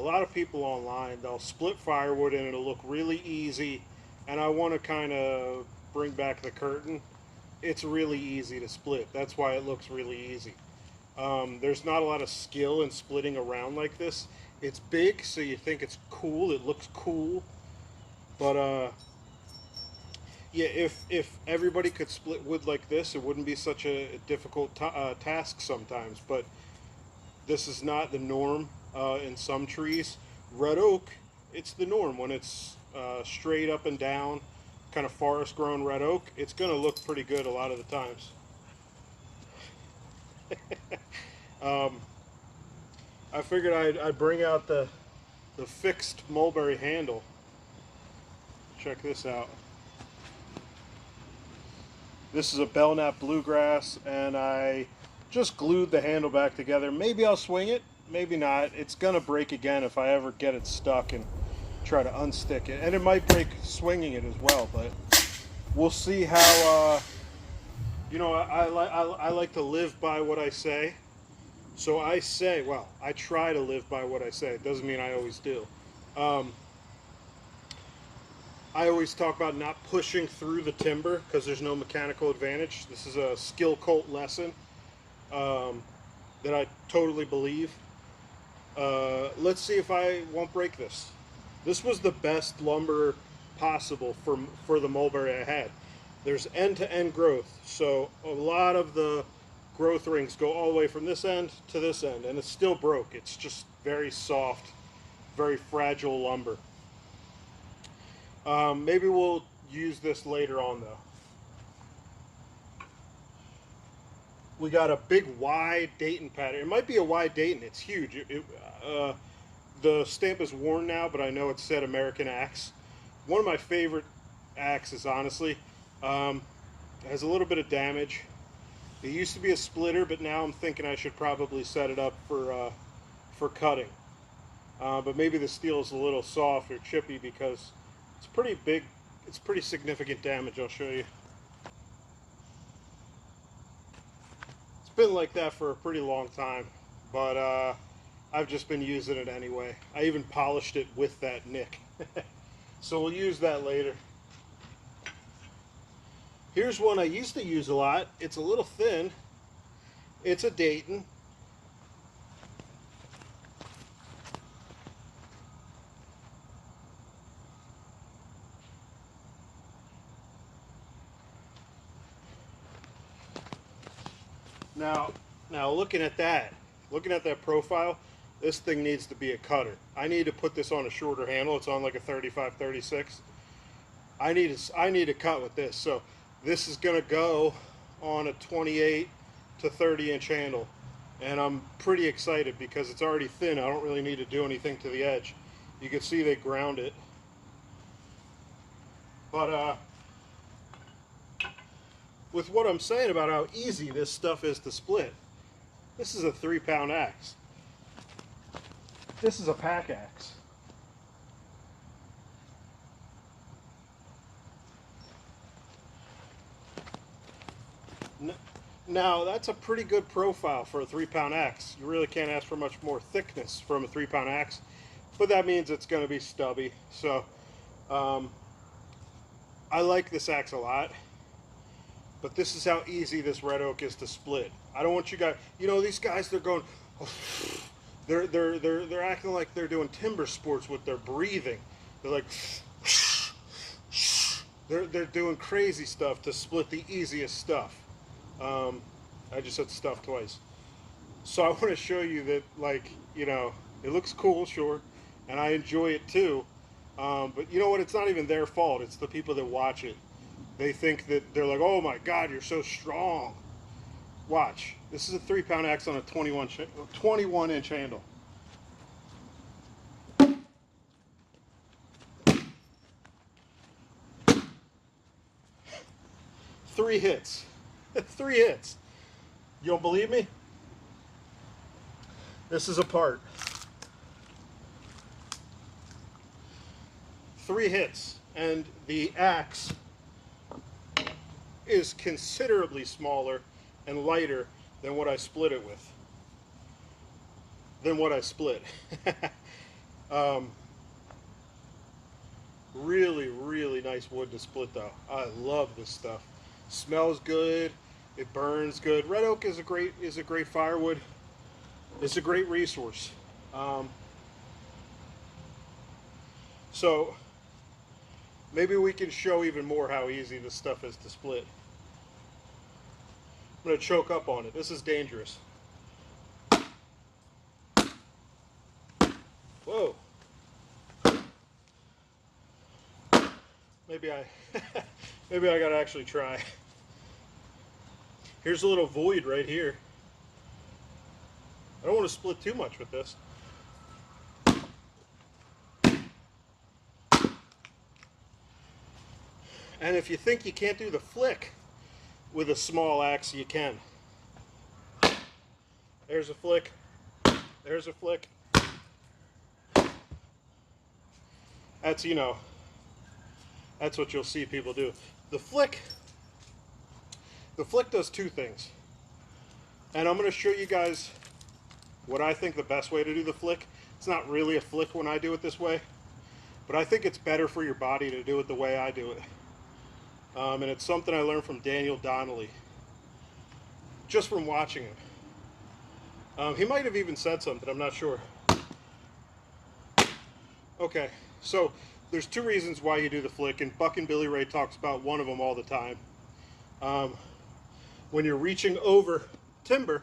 lot of people online, they'll split firewood and it'll look really easy. And I want to kind of bring back the curtain. It's really easy to split. That's why it looks really easy. There's not a lot of skill in splitting around like this. It's big, so you think it's cool. It looks cool, but yeah, if everybody could split wood like this, it wouldn't be such a difficult task sometimes. But this is not the norm in some trees. Red oak, it's the norm when it's straight up and down, kind of forest grown red oak. It's going to look pretty good a lot of the times. um, I figured I'd bring out the fixed mulberry handle. Check this out. This is a Belknap Bluegrass, and I just glued the handle back together. Maybe I'll swing it, maybe not. It's gonna break again if I ever get it stuck and try to unstick it. And it might break swinging it as well, but we'll see how, you know, I like to live by what I say. So I say, well, I try to live by what I say. It doesn't mean I always do. Um, I always talk about not pushing through the timber because there's no mechanical advantage. This is a skill cult lesson that I totally believe. Let's see if I won't break this. This was the best lumber possible for the mulberry I had. There's end-to-end growth, so a lot of the growth rings go all the way from this end to this end, and it still broke. It's just very soft, very fragile lumber. Maybe we'll use this later on though. We got a big wide Dayton pattern. It might be a wide Dayton. It's huge. The stamp is worn now, but I know it said American Axe. One of my favorite axes, honestly. It has a little bit of damage. It used to be a splitter, but now I'm thinking I should probably set it up for cutting. But maybe the steel is a little soft or chippy because it's pretty big. It's pretty significant damage. I'll show you. It's been like that for a pretty long time, but I've just been using it anyway. I even polished it with that nick. So we'll use that later. Here's one I used to use a lot. It's a little thin. It's a Dayton. Now looking at that profile, this thing needs to be a cutter. I need to put this on a shorter handle. It's on like a 35, 36. I need to cut with this. So this is gonna go on a 28 to 30 inch handle. And I'm pretty excited because it's already thin. I don't really need to do anything to the edge. You can see they ground it. But with what I'm saying about how easy this stuff is to split, this is a 3-pound axe. This is a pack axe. Now that's a pretty good profile for a 3-pound axe. You really can't ask for much more thickness from a 3-pound axe, but that means it's going to be stubby. So I like this axe a lot. But this is how easy this red oak is to split. I don't want you guys, you know, these guys, they're going, oh, they're acting like they're doing timber sports with their breathing. They're like, they're doing crazy stuff to split the easiest stuff. I just said stuff twice. So I want to show you that, like, you know, it looks cool, sure, and I enjoy it too. But you know what? It's not even their fault. It's the people that watch it. They think that they're like, oh my God, you're so strong. Watch. This is a 3-pound axe on a 21 inch handle. 3 hits. 3 hits. You don't believe me? This is a part. 3 hits. And the axe is considerably smaller and lighter than what I split it with. Than what I split. Um, really, really nice wood to split though. I love this stuff. Smells good. It burns good. Red oak is a great firewood. It's a great resource. Um, so maybe we can show even more how easy this stuff is to split. I'm going to choke up on it. This is dangerous. Whoa. Maybe I maybe I gotta actually try. Here's a little void right here. I don't want to split too much with this. And if you think you can't do the flick with a small axe, you can. There's a flick. There's a flick. That's, you know, that's what you'll see people do. The flick does two things. And I'm going to show you guys what I think the best way to do the flick. It's not really a flick when I do it this way, but I think it's better for your body to do it the way I do it. And it's something I learned from Daniel Donnelly, just from watching him. He might have even said something, I'm not sure. Okay, so there's two reasons why you do the flick, and Buck and Billy Ray talks about one of them all the time. When you're reaching over timber,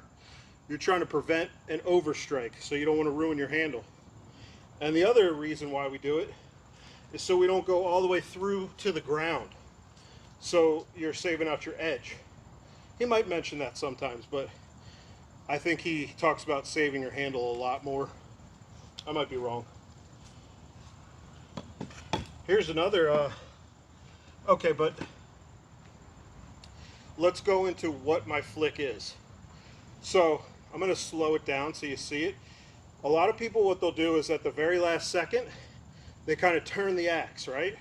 you're trying to prevent an overstrike, so you don't want to ruin your handle. And the other reason why we do it is so we don't go all the way through to the ground. So you're saving out your edge. He might mention that sometimes, but I think he talks about saving your handle a lot more. I might be wrong. Here's another, okay, but let's go into what my flick is. So I'm going to slow it down so you see it. A lot of people, what they'll do is at the very last second, they kind of turn the axe, right?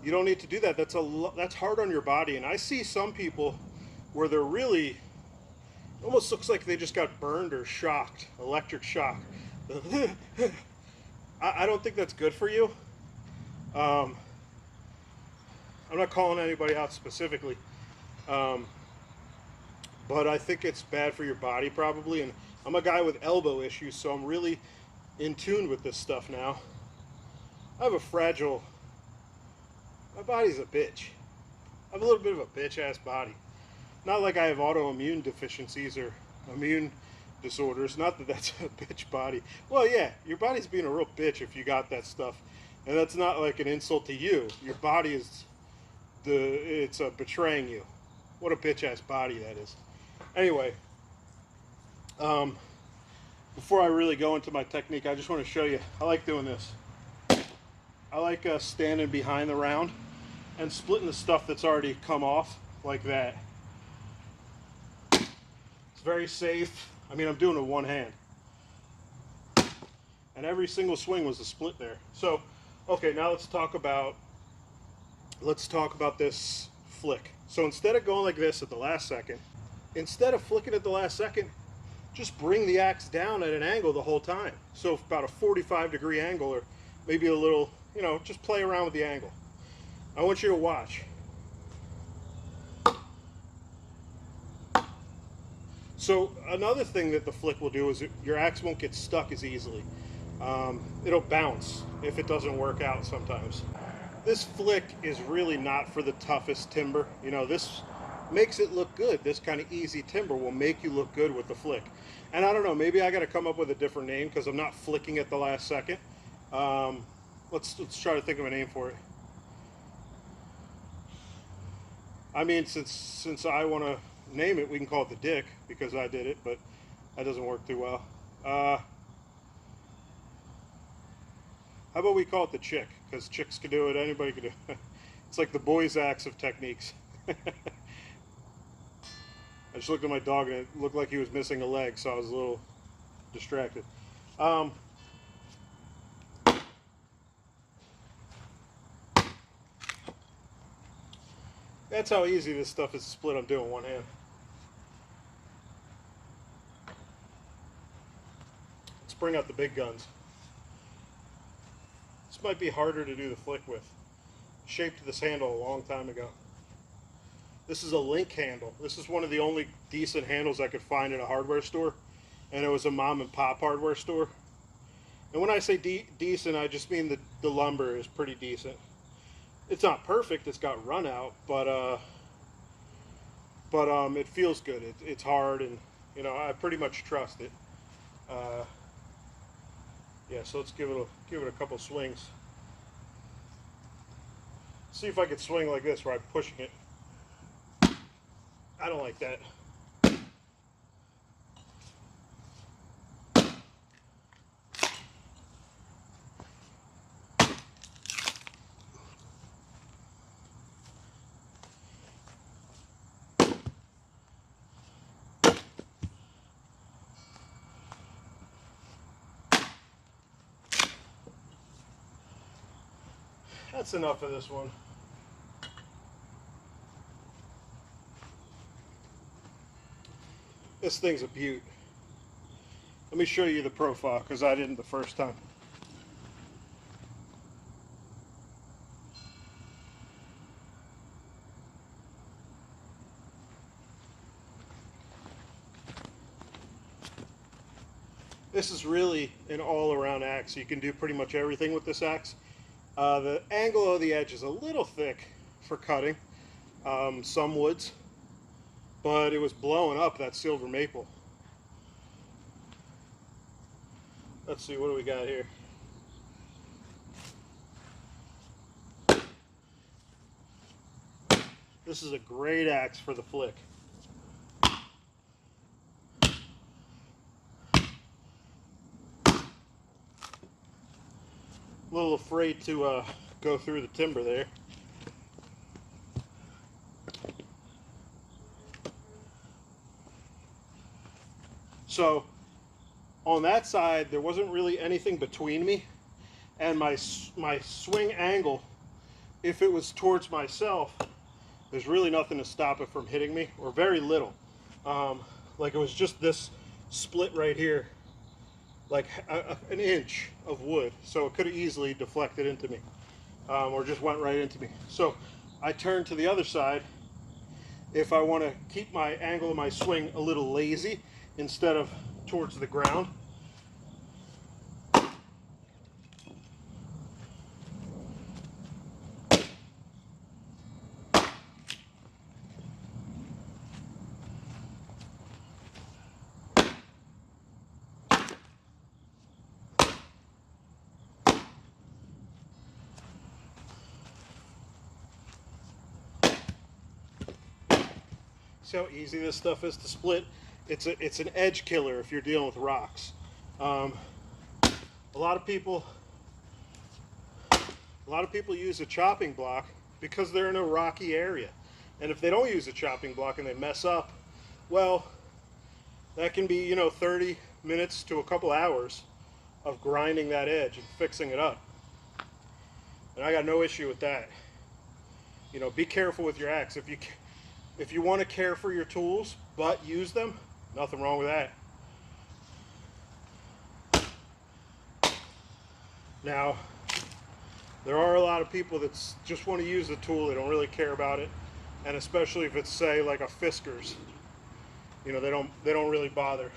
You don't need to do that. That's hard on your body. And I see some people where they're really, almost looks like they just got burned or shocked, electric shock. I don't think that's good for you. I'm not calling anybody out specifically, but I think it's bad for your body probably. And I'm a guy with elbow issues, so I'm really in tune with this stuff now. I have a fragile, my body's a bitch. I have a little bit of a bitch-ass body. Not like I have autoimmune deficiencies or immune disorders. Not that that's a bitch body. Well, yeah, your body's being a real bitch if you got that stuff. And that's not like an insult to you. Your body is, it's betraying you. What a bitch-ass body that is. Anyway, before I really go into my technique, I just want to show you. I like doing this. I like standing behind the round and splitting the stuff that's already come off like that. It's very safe. I mean, I'm doing it with one hand. And every single swing was a split there. So, okay, now let's talk about this flick. So instead of going like this at the last second, instead of flicking at the last second, just bring the axe down at an angle the whole time. So about a 45-degree angle, or maybe a little, you know, just play around with the angle. I want you to watch. So another thing that the flick will do is your axe won't get stuck as easily. It'll bounce if it doesn't work out sometimes. This flick is really not for the toughest timber. You know, this makes it look good. This kind of easy timber will make you look good with the flick. And I don't know, maybe I got to come up with a different name because I'm not flicking at the last second. Let's try to think of a name for it. I mean, since I want to name it, we can call it the Dick because I did it, but that doesn't work too well. How about we call it the Chick? Because chicks can do it, anybody can do it. It's like the boys' axe of techniques. I just looked at my dog and it looked like he was missing a leg, so I was a little distracted. That's how easy this stuff is to split. I'm doing one hand. Let's bring out the big guns. This might be harder to do the flick with. Shaped this handle a long time ago. This is a Link handle. This is one of the only decent handles I could find in a hardware store, and it was a mom and pop hardware store. And when I say decent, I just mean the lumber is pretty decent. It's not perfect, it's got run out, but it feels good. It's hard, and you know, I pretty much trust it. Yeah, so let's give it a couple swings. See if I could swing like this where I'm pushing it. I don't like that. That's enough of this one. This thing's a beaut. Let me show you the profile because I didn't the first time. This is really an all-around axe. You can do pretty much everything with this axe. The angle of the edge is a little thick for cutting some woods, but it was blowing up that silver maple. Let's see, what do we got here? This is a great axe for the flick. A little afraid to go through the timber there. So on that side, there wasn't really anything between me and my swing angle. If it was towards myself, there's really nothing to stop it from hitting me, or very little. Like it was just this split right here, like an inch of wood, so it could have easily deflected into me, or just went right into me. So I turned to the other side if I want to keep my angle of my swing a little lazy instead of towards the ground. See how easy this stuff is to split? It's an edge killer if you're dealing with rocks. A lot of people use a chopping block because they're in a rocky area, and if they don't use a chopping block and they mess up, well, that can be, you know, 30 minutes to a couple hours of grinding that edge and fixing it up. And I got no issue with that. You know, be careful with your axe. If you want to care for your tools but use them, nothing wrong with that. Now, there are a lot of people that just want to use the tool. They don't really care about it, and especially if it's, say, like a Fiskars. You know, they don't really bother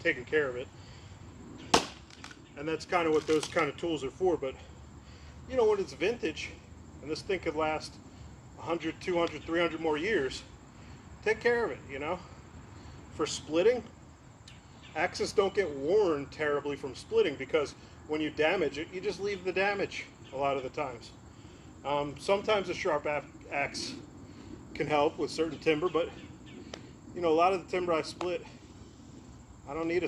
taking care of it, and that's kind of what those kind of tools are for. But you know, when it's vintage, and this thing could last 100, 200, 300 more years, take care of it, you know. For splitting, axes don't get worn terribly from splitting because when you damage it, you just leave the damage a lot of the times. Sometimes a sharp axe can help with certain timber, but you know, a lot of the timber I split, I don't need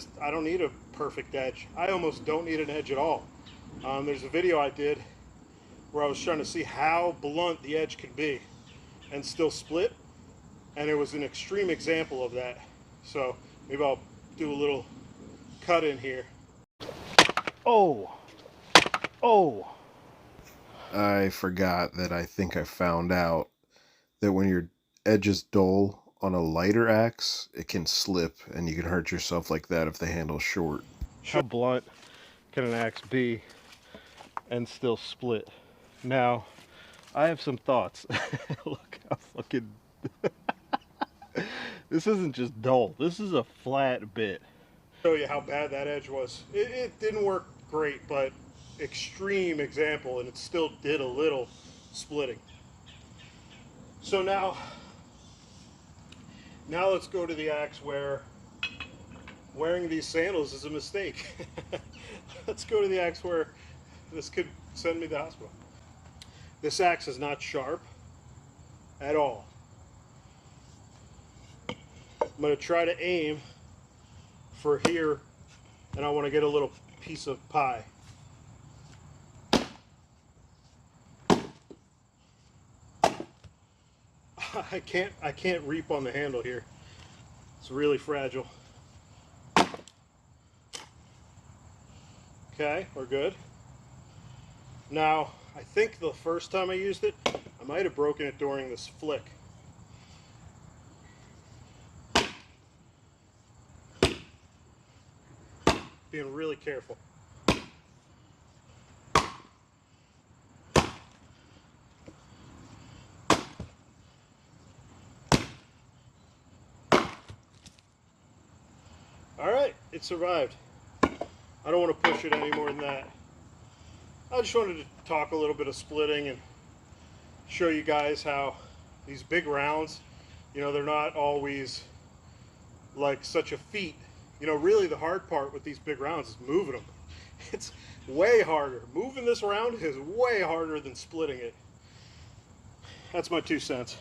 a perfect edge. I almost don't need an edge at all. There's a video I did where I was trying to see how blunt the edge could be and still split, and it was an extreme example of that. So maybe I'll do a little cut in here. Oh, I forgot that I think I found out that when your edge is dull on a lighter axe, it can slip and you can hurt yourself like that if the handle's short. How blunt can an axe be and still split. Now, I have some thoughts. Look how fucking... This isn't just dull. This is a flat bit. Show you how bad that edge was. It didn't work great, but extreme example, and it still did a little splitting. So now let's go to the axe where wearing these sandals is a mistake. Let's go to the axe where this could send me to the hospital. This axe is not sharp at all. I'm going to try to aim for here, and I want to get a little piece of pie. I can't reap on the handle here. It's really fragile. Okay, we're good. Now, I think the first time I used it, I might have broken it during this flick. Being really careful. Alright, it survived. I don't want to push it any more than that. I just wanted to talk a little bit of splitting and show you guys how these big rounds, you know, they're not always like such a feat. You know, really the hard part with these big rounds is moving them. It's way harder. Moving this round is way harder than splitting it. That's my 2 cents.